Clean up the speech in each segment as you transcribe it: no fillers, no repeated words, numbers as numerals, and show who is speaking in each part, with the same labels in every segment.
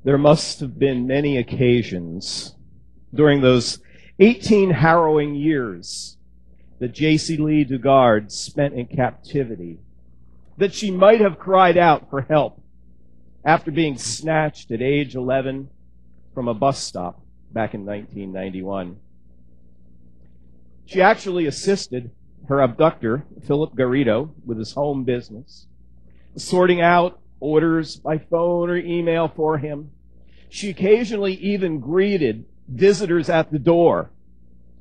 Speaker 1: There must have been many occasions during those 18 harrowing years that J.C. Lee Dugard spent in captivity that she might have cried out for help after being snatched at age 11 from a bus stop back in 1991. She actually assisted her abductor, Philip Garrido, with his home business, sorting out orders by phone or email for him. She occasionally even greeted visitors at the door,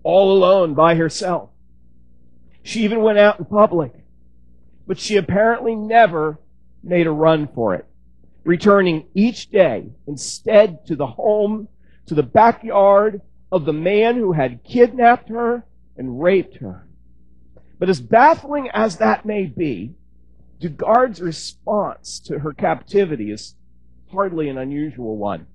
Speaker 1: all alone by herself. She even went out in public, but she apparently never made a run for it, returning each day instead to the home, to the backyard of the man who had kidnapped her and raped her. But as baffling as that may be, Dugard's response to her captivity is hardly an unusual one.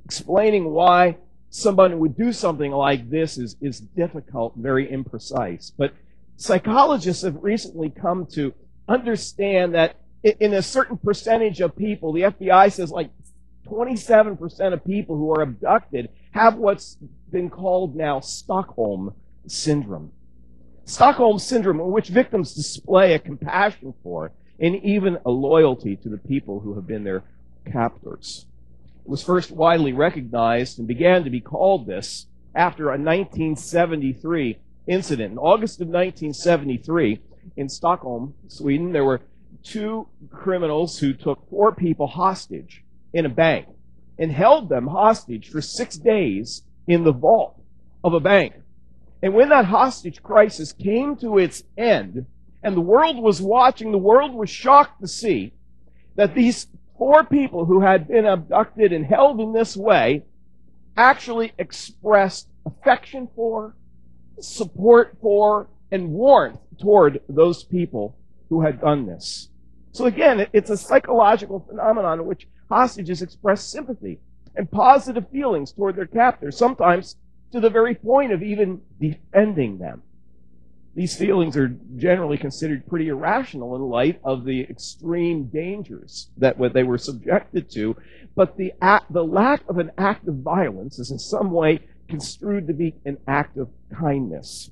Speaker 1: Explaining why someone would do something like this is difficult, very imprecise. But psychologists have recently come to understand that in a certain percentage of people, the FBI says like 27% of people who are abducted have what's been called now Stockholm Syndrome. Stockholm Syndrome, in which victims display a compassion for and even a loyalty to the people who have been their captors. It was first widely recognized and began to be called this after a 1973 incident. In August of 1973, in Stockholm, Sweden, there were two criminals who took 4 people hostage in a bank and held them hostage for 6 days in the vault of a bank. And when that hostage crisis came to its end, and the world was watching, the world was shocked to see that these 4 people who had been abducted and held in this way actually expressed affection for, support for, and warmth toward those people who had done this. So again, it's a psychological phenomenon in which hostages express sympathy and positive feelings toward their captors, sometimes to the very point of even defending them. These feelings are generally considered pretty irrational in light of the extreme dangers that they were subjected to, but the lack of an act of violence is in some way construed to be an act of kindness.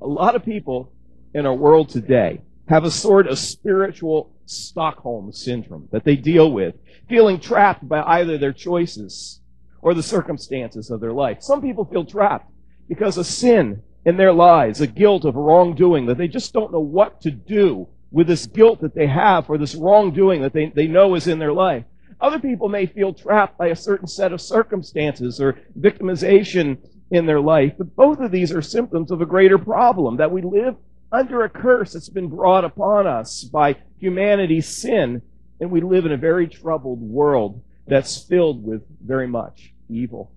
Speaker 1: A lot of people in our world today have a sort of spiritual Stockholm Syndrome that they deal with, feeling trapped by either their choices or the circumstances of their life. Some people feel trapped because of sin in their lives, a guilt of wrongdoing, that they just don't know what to do with this guilt that they have for this wrongdoing that they know is in their life. Other people may feel trapped by a certain set of circumstances or victimization in their life, but both of these are symptoms of a greater problem, that we live under a curse that's been brought upon us by humanity's sin, and we live in a very troubled world that's filled with very much evil.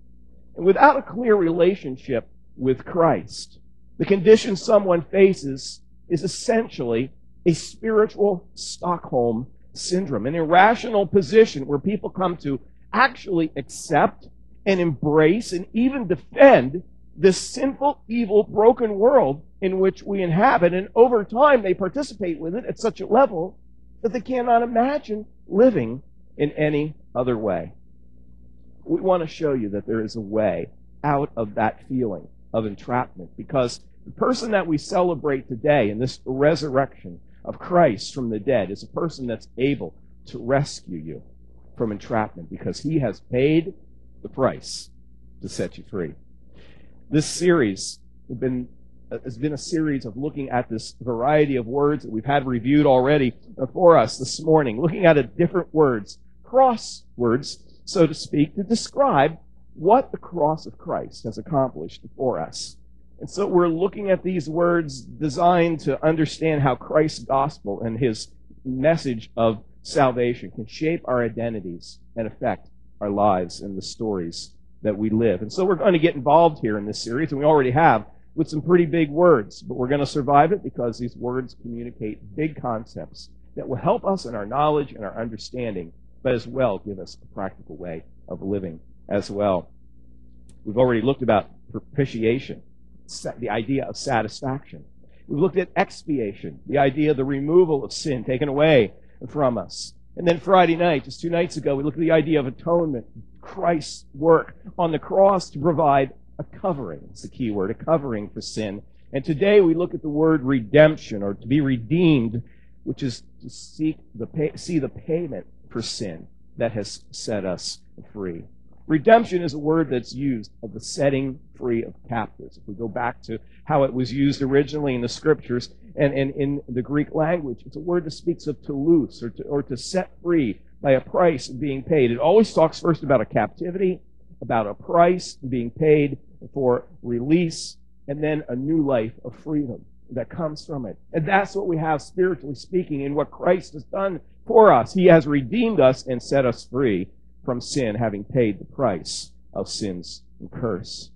Speaker 1: And without a clear relationship with Christ, the condition someone faces is essentially a spiritual Stockholm Syndrome, an irrational position where people come to actually accept and embrace and even defend this sinful, evil, broken world in which we inhabit. And over time, they participate with it at such a level that they cannot imagine living in any other way. We want to show you that there is a way out of that feeling of entrapment, because the person that we celebrate today in this resurrection of Christ from the dead is a person that's able to rescue you from entrapment, because he has paid the price to set you free. This series has been a series of looking at this variety of words that we've had reviewed already for us this morning, looking at different words, cross words, so to speak, to describe what the cross of Christ has accomplished for us. And so we're looking at these words designed to understand how Christ's gospel and his message of salvation can shape our identities and affect our lives and the stories that we live. And so we're going to get involved here in this series, and we already have, with some pretty big words, but we're going to survive it because these words communicate big concepts that will help us in our knowledge and our understanding, but as well give us a practical way of living as well. We've already looked about propitiation, the idea of satisfaction. We've looked at expiation, the idea of the removal of sin taken away from us. And then Friday night, just 2 nights ago, we looked at the idea of atonement, Christ's work on the cross to provide a covering. It's the key word, a covering for sin. And today we look at the word redemption, or to be redeemed, which is to see the payment for sin that has set us free. Redemption is a word that's used of the setting free of captives. If we go back to how it was used originally in the scriptures and in the Greek language, it's a word that speaks of to loose or to set free by a price being paid. It always talks first about a captivity, about a price being paid for release, and then a new life of freedom that comes from it. And that's what we have, spiritually speaking, in what Christ has done for us. He has redeemed us and set us free from sin, having paid the price of sin's curse.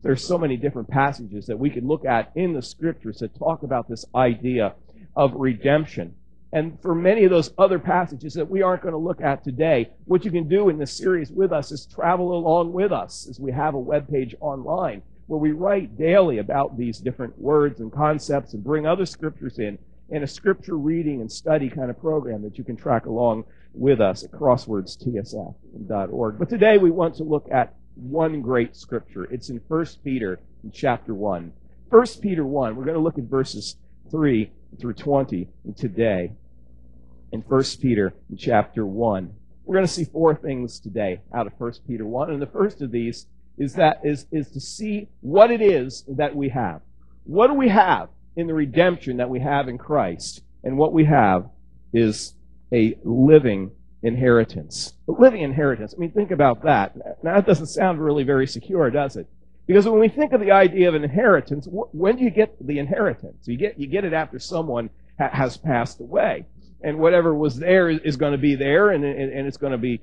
Speaker 1: There's so many different passages that we could look at in the scriptures that talk about this idea of redemption. And for many of those other passages that we aren't going to look at today, what you can do in this series with us is travel along with us, as we have a webpage online where we write daily about these different words and concepts and bring other scriptures in a scripture reading and study kind of program that you can track along with us at crosswordstsf.org. But today we want to look at one great scripture. It's in 1 Peter chapter 1. 1 Peter 1, we're going to look at verses 3 through 20 today. In 1 Peter chapter 1. We're going to see 4 things today out of 1 Peter 1. And the first of these is to see what it is that we have. What do we have in the redemption that we have in Christ? And what we have is a living inheritance. A living inheritance. I mean, think about that. Now, that doesn't sound really very secure, does it? Because when we think of the idea of an inheritance, when do you get the inheritance? You get it after someone has passed away. And whatever was there is going to be there, and it's going to be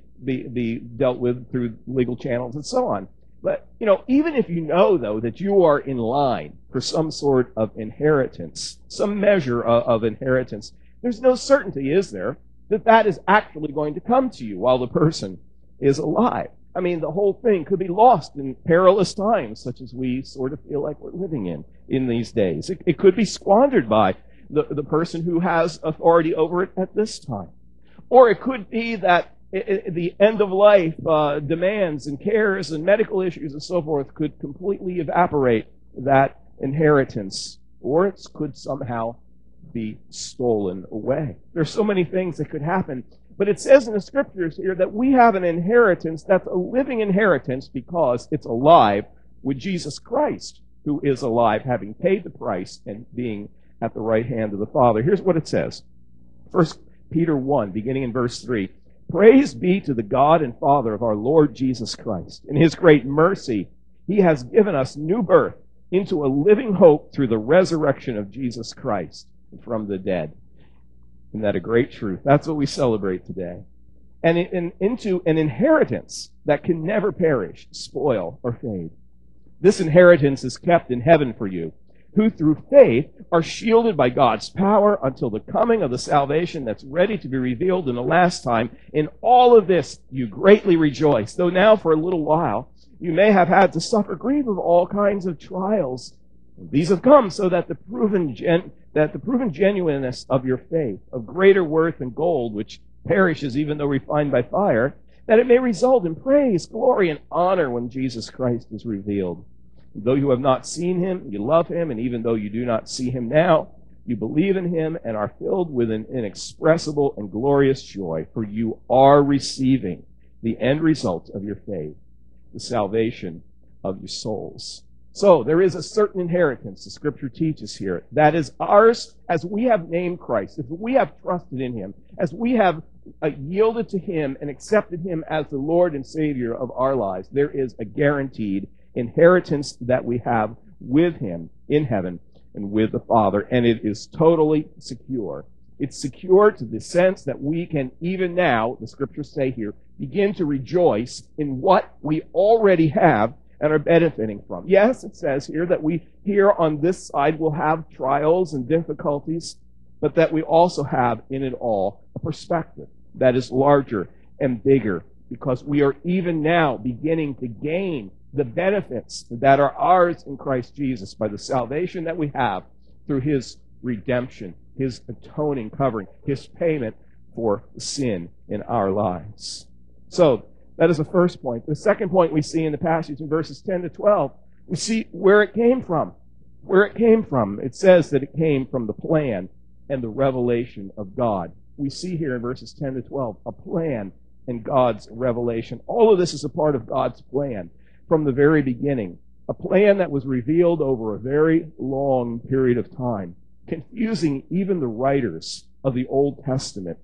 Speaker 1: dealt with through legal channels and so on. But, even if you know, though, that you are in line for some sort of inheritance, some measure of inheritance, there's no certainty, is there, that is actually going to come to you while the person is alive. I mean, the whole thing could be lost in perilous times, such as we sort of feel like we're living in these days. It could be squandered by the person who has authority over it at this time. Or it could be that the end of life demands and cares and medical issues and so forth could completely evaporate that inheritance. Or it could somehow be stolen away. There's so many things that could happen. But it says in the scriptures here that we have an inheritance that's a living inheritance because it's alive with Jesus Christ, who is alive, having paid the price and being at the right hand of the Father. Here's what it says. 1 Peter 1, beginning in verse 3. Praise be to the God and Father of our Lord Jesus Christ. In his great mercy, he has given us new birth into a living hope through the resurrection of Jesus Christ from the dead. Isn't that a great truth? That's what we celebrate today. And into an inheritance that can never perish, spoil, or fade. This inheritance is kept in heaven for you, who through faith are shielded by God's power until the coming of the salvation that's ready to be revealed in the last time. In all of this you greatly rejoice, though now for a little while you may have had to suffer grief of all kinds of trials. These have come so that the proven genuineness of your faith, of greater worth than gold, which perishes even though refined by fire, that it may result in praise, glory, and honor when Jesus Christ is revealed. Though you have not seen him, you love him, and even though you do not see him now, you believe in him and are filled with an inexpressible and glorious joy, for you are receiving the end result of your faith, the salvation of your souls. So there is a certain inheritance, the scripture teaches here, that is ours as we have named Christ, as we have trusted in him, as we have yielded to him and accepted him as the Lord and Savior of our lives. There is a guaranteed inheritance that we have with him in heaven and with the Father, and it is totally secure. It's secure to the sense that we can even now, the scriptures say here, begin to rejoice in what we already have and are benefiting from. Yes, it says here that we here on this side will have trials and difficulties, but that we also have in it all a perspective that is larger and bigger, because we are even now beginning to gain the benefits that are ours in Christ Jesus by the salvation that we have through his redemption, his atoning covering, his payment for sin in our lives. So, that is the first point. The second point we see in the passage in verses 10 to 12, we see where it came from. Where it came from. It says that it came from the plan and the revelation of God. We see here in verses 10 to 12 a plan and God's revelation. All of this is a part of God's plan from the very beginning. A plan that was revealed over a very long period of time, confusing even the writers of the Old Testament.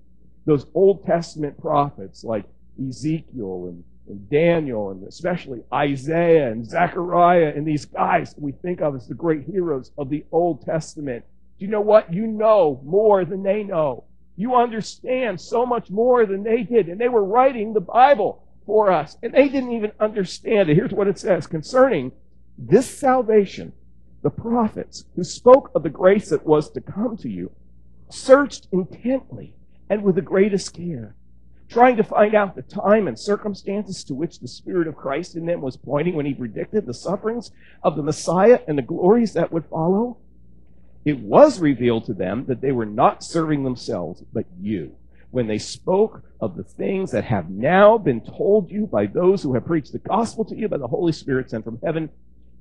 Speaker 1: Those Old Testament prophets like Ezekiel and Daniel and especially Isaiah and Zechariah and these guys we think of as the great heroes of the Old Testament. Do you know what? You know more than they know. You understand so much more than they did. And they were writing the Bible for us. And they didn't even understand it. Here's what it says. Concerning this salvation, the prophets who spoke of the grace that was to come to you searched intently and with the greatest care, trying to find out the time and circumstances to which the Spirit of Christ in them was pointing when he predicted the sufferings of the Messiah and the glories that would follow. It was revealed to them that they were not serving themselves, but you, when they spoke of the things that have now been told you by those who have preached the gospel to you by the Holy Spirit sent from heaven.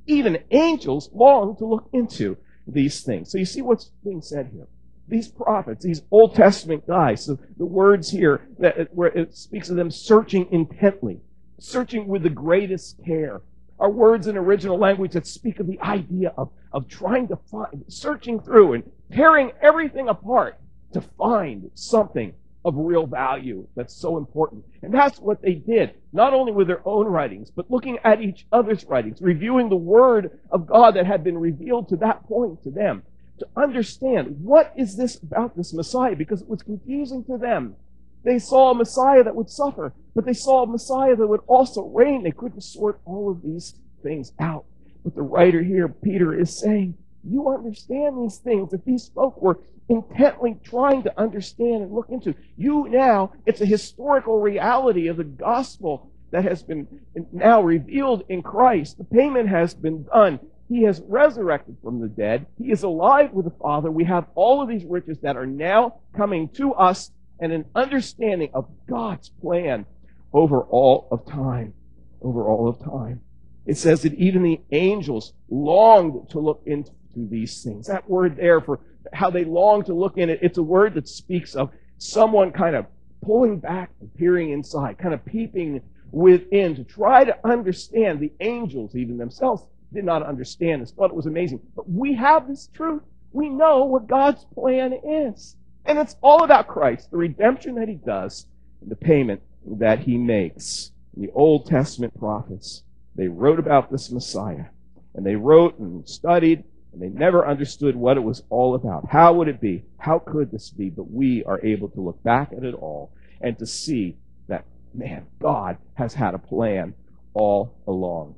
Speaker 1: Even angels long to look into these things. So you see what's being said here. These prophets, these Old Testament guys, so the words here, where it speaks of them searching intently, searching with the greatest care, are words in original language that speak of the idea of trying to find, searching through and tearing everything apart to find something of real value that's so important. And that's what they did, not only with their own writings, but looking at each other's writings, reviewing the Word of God that had been revealed to that point to them, to understand what is this about this Messiah, because it was confusing to them. They saw a Messiah that would suffer, but they saw a Messiah that would also reign. They couldn't sort all of these things out. But the writer here, Peter, is saying, you understand these things that these folk were intently trying to understand and look into. You now, it's a historical reality of the gospel that has been now revealed in Christ. The payment has been done. He has resurrected from the dead. He is alive with the Father. We have all of these riches that are now coming to us and an understanding of God's plan over all of time. Over all of time. It says that even the angels longed to look into these things. That word there for how they long to look in it, it's a word that speaks of someone kind of pulling back and peering inside, kind of peeping within to try to understand. The angels even themselves did not understand this, thought it was amazing. But we have this truth. We know what God's plan is. And it's all about Christ, the redemption that he does, and the payment that he makes. The Old Testament prophets, they wrote about this Messiah. And they wrote and studied, and they never understood what it was all about. How would it be? How could this be? But we are able to look back at it all and to see that, man, God has had a plan all along.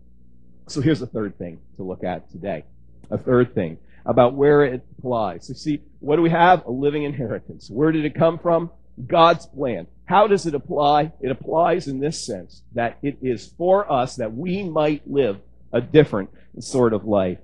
Speaker 1: So here's a third thing to look at today. A third thing about where it applies. So see, what do we have? A living inheritance. Where did it come from? God's plan. How does it apply? It applies in this sense, that it is for us that we might live a different sort of life.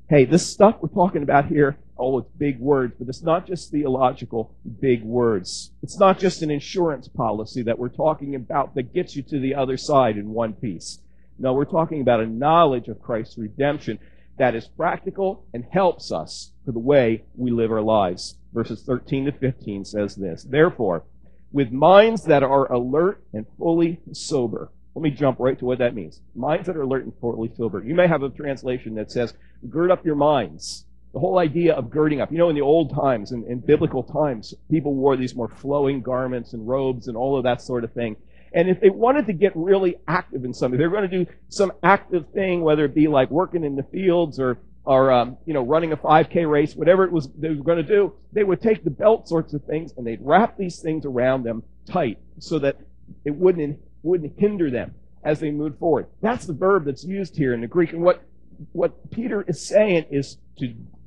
Speaker 1: Hey, this stuff we're talking about here, oh, it's big words, but it's not just theological big words. It's not just an insurance policy that we're talking about that gets you to the other side in one piece. No, we're talking about a knowledge of Christ's redemption that is practical and helps us for the way we live our lives. Verses 13 to 15 says this, therefore, with minds that are alert and fully sober. Let me jump right to what that means. Minds that are alert and fully sober. You may have a translation that says, gird up your minds. The whole idea of girding up. You know, in the old times, in biblical times, people wore these more flowing garments and robes and all of that sort of thing. And if they wanted to get really active in something, they were going to do some active thing, whether it be like working in the fields or running a 5K race, whatever it was they were going to do, they would take the belt sorts of things and they'd wrap these things around them tight so that it wouldn't hinder them as they moved forward. That's the verb that's used here in the Greek. And what Peter is saying is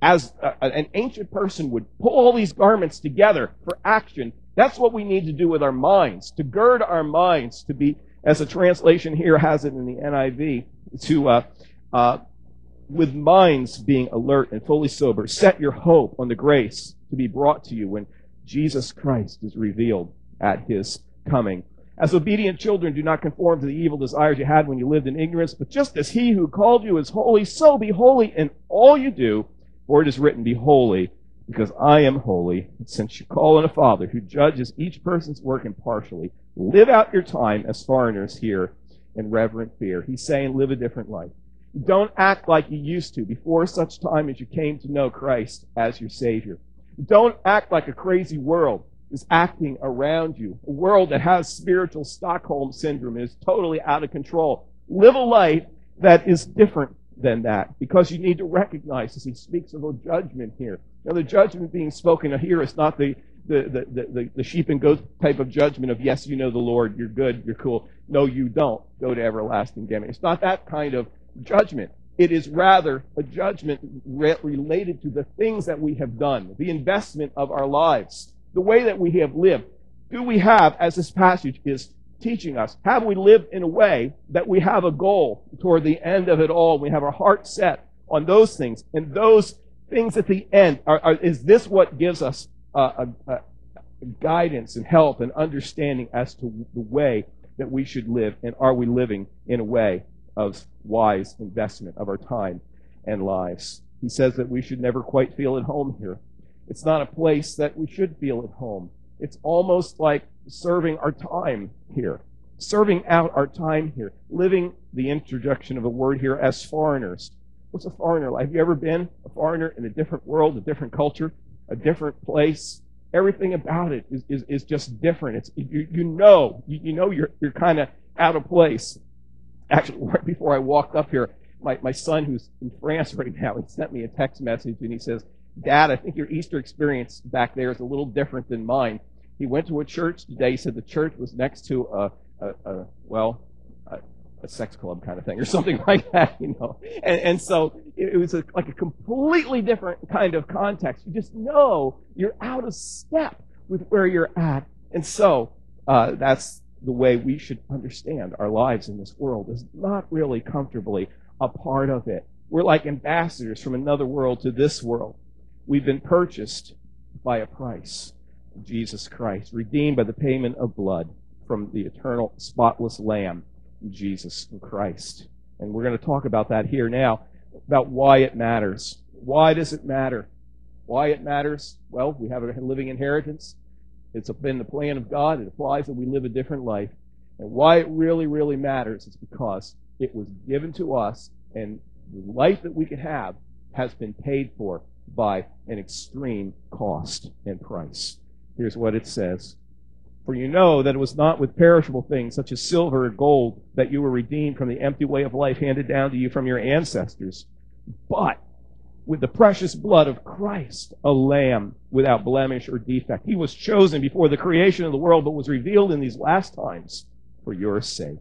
Speaker 1: as an ancient person would pull all these garments together for action. That's what we need to do with our minds, to gird our minds, to be, as a translation here has it in the NIV, with minds being alert and fully sober, set your hope on the grace to be brought to you when Jesus Christ is revealed at his coming. As obedient children, do not conform to the evil desires you had when you lived in ignorance, but just as he who called you is holy, so be holy in all you do, for it is written, be holy, because I am holy. And since you call on a Father who judges each person's work impartially, live out your time as foreigners here in reverent fear. He's saying live a different life. Don't act like you used to before such time as you came to know Christ as your Savior. Don't act like a crazy world is acting around you, a world that has spiritual Stockholm syndrome and is totally out of control. Live a life that is different than that, because you need to recognize, as he speaks of a judgment here. Now, the judgment being spoken of here is not the sheep and goat type of judgment of, yes, you know the Lord, you're good, you're cool. No, you don't. Go to everlasting damnation. It's not that kind of judgment. It is rather a judgment related to the things that we have done, the investment of our lives, the way that we have lived. Do we have, as this passage is teaching us, have we lived in a way that we have a goal toward the end of it all? We have our heart set on those things, and those things at the end, is this what gives us guidance and help and understanding as to the way that we should live, and are we living in a way of wise investment of our time and lives? He says that we should never quite feel at home here. It's not a place that we should feel at home. It's almost like serving our time here, serving out our time here, living the introduction of a word here as foreigners. What's a foreigner like? Have you ever been a foreigner in a different world, a different culture, a different place? Everything about it is just different. It's you know you're kind of out of place. Actually, right before I walked up here, my son, who's in France right now, he sent me a text message and he says, "Dad, I think your Easter experience back there is a little different than mine." He went to a church today. He said the church was next to a sex club kind of thing or something like that, you know. And so it was like a completely different kind of context. You just know you're out of step with where you're at. And so that's the way we should understand our lives in this world, is not really comfortably a part of it. We're like ambassadors from another world to this world. We've been purchased by a price, Jesus Christ, redeemed by the payment of blood from the eternal, spotless Lamb, Jesus Christ. And we're going to talk about that here now, about why it matters. Why does it matter? Why it matters? Well, we have a living inheritance. It's been the plan of God. It applies that we live a different life. And why it really, really matters is because it was given to us, and the life that we can have has been paid for by an extreme cost and price. Here's what it says. For you know that it was not with perishable things such as silver or gold that you were redeemed from the empty way of life handed down to you from your ancestors, but with the precious blood of Christ, a lamb without blemish or defect. He was chosen before the creation of the world, but was revealed in these last times for your sake.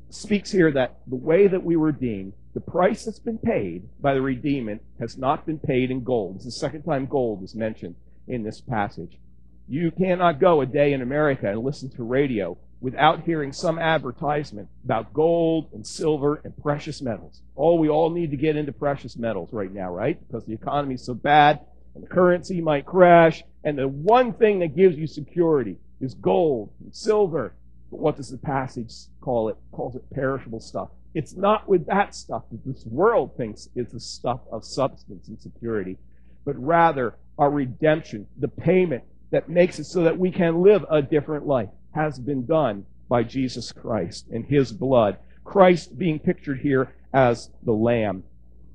Speaker 1: It speaks here that the way that we were redeemed, the price that's been paid by the redeemment, has not been paid in gold. It's the second time gold is mentioned in this passage. You cannot go a day in America and listen to radio without hearing some advertisement about gold and silver and precious metals. Oh, we all need to get into precious metals right now, right? Because the economy is so bad and the currency might crash. And the one thing that gives you security is gold and silver. But what does the passage call it? It calls it perishable stuff. It's not with that stuff that this world thinks is the stuff of substance and security, but rather our redemption, the payment that makes it so that we can live a different life, has been done by Jesus Christ and his blood. Christ being pictured here as the Lamb.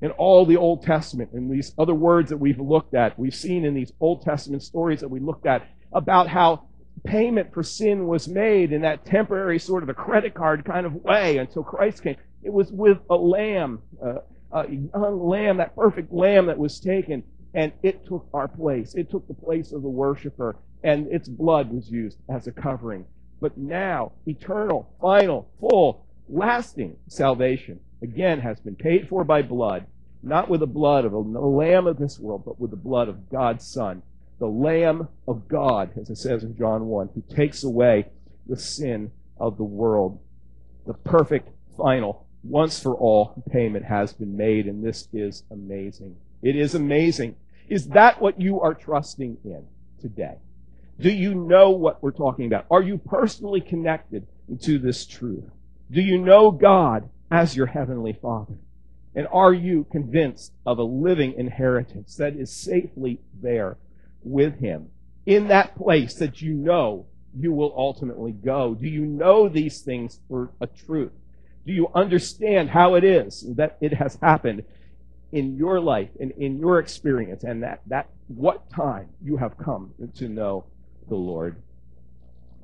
Speaker 1: In all the Old Testament and these other words that we've looked at, we've seen in these Old Testament stories that we looked at about how payment for sin was made in that temporary sort of a credit card kind of way until Christ came. It was with a lamb, a young lamb, that perfect lamb that was taken, and it took our place. It took the place of the worshiper, and its blood was used as a covering. But now, eternal, final, full, lasting salvation, again, has been paid for by blood, not with the blood of a lamb of this world, but with the blood of God's Son, the Lamb of God, as it says in John 1, who takes away the sin of the world. The perfect, final, once for all payment has been made, and this is amazing. It is amazing. Is that what you are trusting in today? Do you know what we're talking about? Are you personally connected to this truth? Do you know God as your heavenly Father? And are you convinced of a living inheritance that is safely there with Him in that place that you know you will ultimately go? Do you know these things for a truth? Do you understand how it is that it has happened in your life and in your experience, and that what time you have come to know the Lord?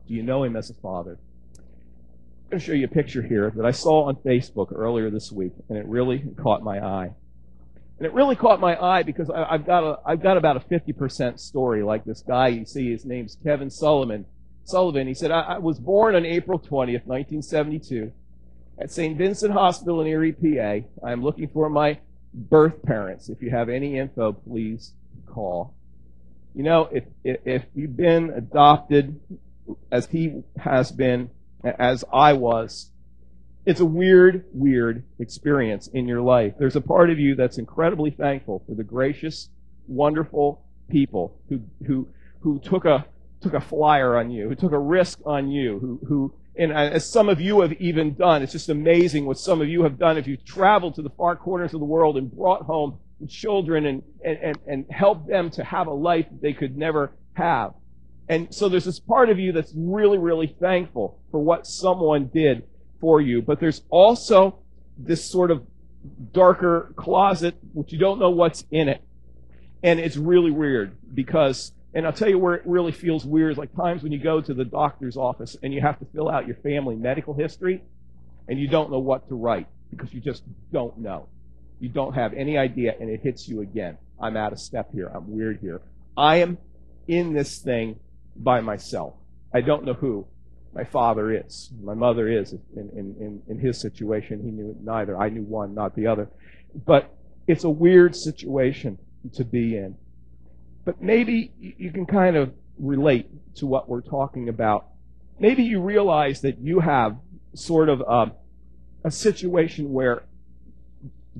Speaker 1: Do you know Him as a Father? I'm going to show you a picture here that I saw on Facebook earlier this week, and it really caught my eye. And it really caught my eye because I've got about a 50% story like this guy. You see, his name's Kevin Sullivan. He said, I was born on April 20th, 1972, at St. Vincent Hospital in Erie, PA. I'm looking for my birth parents. If you have any info, please call. You know, if you've been adopted as he has been, as I was, it's a weird experience in your life. There's a part of you that's incredibly thankful for the gracious, wonderful people who took a flyer on you, who took a risk on you, and as some of you have even done. It's just amazing what some of you have done. If you've traveled to the far corners of the world and brought home children and helped them to have a life that they could never have. And so there's this part of you that's really thankful for what someone did for you. But there's also this sort of darker closet, which you don't know what's in it. And it's really weird because, and I'll tell you where it really feels weird, is like times when you go to the doctor's office and you have to fill out your family medical history and you don't know what to write because you just don't know. You don't have any idea, and it hits you again. I'm out of step here. I'm weird here. I am in this thing by myself. I don't know who my father is. My mother is. In his situation, he knew neither. I knew one, not the other. But it's a weird situation to be in. But maybe you can kind of relate to what we're talking about. Maybe you realize that you have sort of a situation where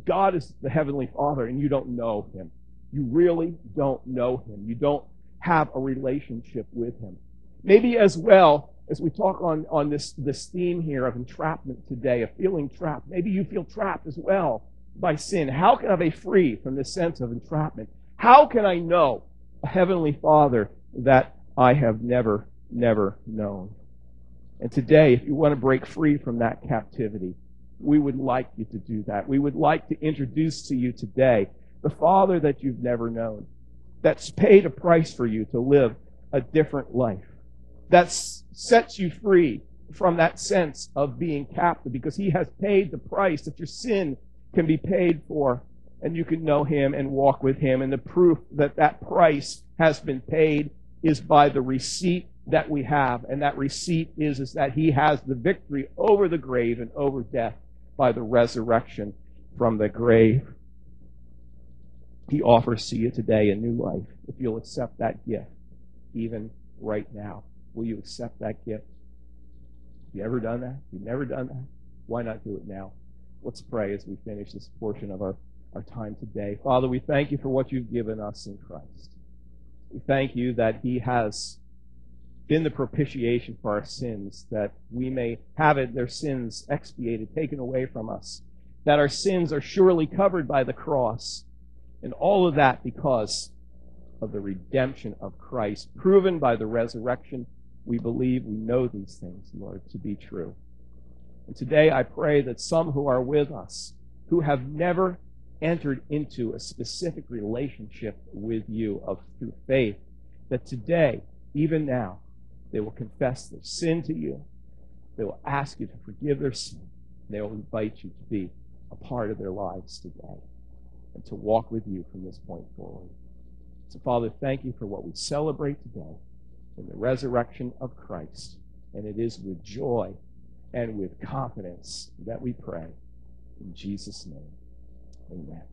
Speaker 1: God is the Heavenly Father and you don't know Him. You really don't know Him. You don't have a relationship with Him. Maybe as well, as we talk on this theme here of entrapment today, of feeling trapped, maybe you feel trapped as well by sin. How can I be free from this sense of entrapment? How can I know a Heavenly Father that I have never known? And today, if you want to break free from that captivity, we would like you to do that. We would like to introduce to you today the Father that you've never known, that's paid a price for you to live a different life, that sets you free from that sense of being captive because He has paid the price that your sin can be paid for, and you can know Him and walk with Him. And the proof that that price has been paid is by the receipt that we have, and that receipt is that He has the victory over the grave and over death by the resurrection from the grave. He offers to you today a new life if you'll accept that gift, even right now. Will you accept that gift? Have you ever done that? Have you never done that? Why not do it now? Let's pray as we finish this portion of our time today. Father, we thank You for what You've given us in Christ. We thank You that He has been the propitiation for our sins, that we may have their sins expiated, taken away from us, that our sins are surely covered by the cross, and all of that because of the redemption of Christ, proven by the resurrection. We believe, we know these things, Lord, to be true. And today I pray that some who are with us, who have never entered into a specific relationship with You through faith, that today, even now, they will confess their sin to You. They will ask You to forgive their sin. They will invite You to be a part of their lives today and to walk with You from this point forward. So, Father, thank You for what we celebrate today in the resurrection of Christ. And it is with joy and with confidence that we pray. In Jesus' name, amen.